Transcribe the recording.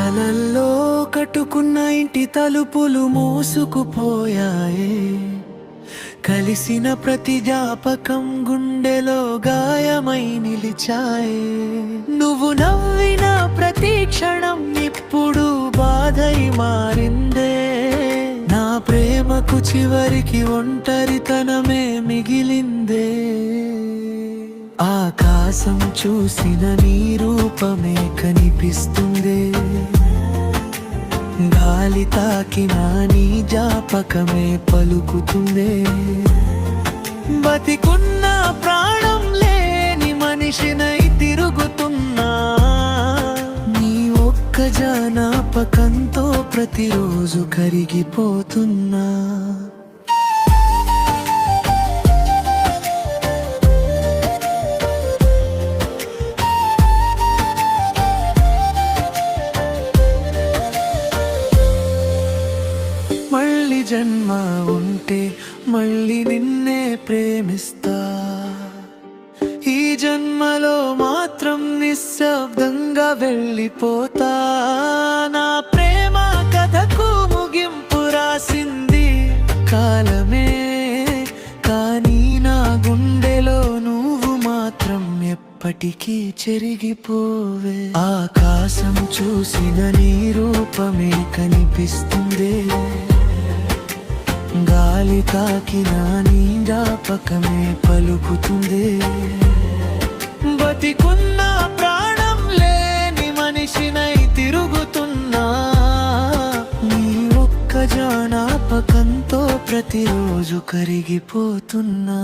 కలల్లో కట్టుకున్న ఇంటి తలుపులు మూసుకుపోయాయే, కలిసిన ప్రతి జ్ఞాపకం గుండెలో గాయమై నిలిచాయే. నువ్వు నవ్విన ప్రతి క్షణం ఇప్పుడు బాధై మారిందే, నా ప్రేమకు చివరికి ఒంటరితనమే మిగిలిందే. ఆకాశం చూసిన నీ రూపమే కనిపిస్తుందే, గాలి తాకిన నీ జ్ఞాపకమే పలుకుతుందే. బతికున్న ప్రాణం లేని మనిషినై తిరుగుతున్నా, నీ ఒక్క జ్ఞాపకంతో ప్రతిరోజు కరిగిపోతున్నా. మళ్ళీ జన్మ ఉంటే మళ్ళీ నిన్నే ప్రేమిస్తా, ఈ జన్మలో మాత్రం నిశ్శబ్దంగా వెళ్ళిపోతా. నా ప్రేమ కథకు ముగింపు రాసింది కాలమే, కానీ నా గుండెలో నువ్వు మాత్రం ఎప్పటికీ చెరిగిపోవే. ఆకాశం చూసిన నీ రూపమే కనిపిస్తుందే, గాలి తాకిన నీ జ్ఞాపకమే పలుకుతుందే. బతికున్న ప్రాణం లేని మనిషినై తిరుగుతున్నా, నీ ఒక్క జ్ఞాపకంతో ప్రతిరోజు కరిగిపోతున్నా.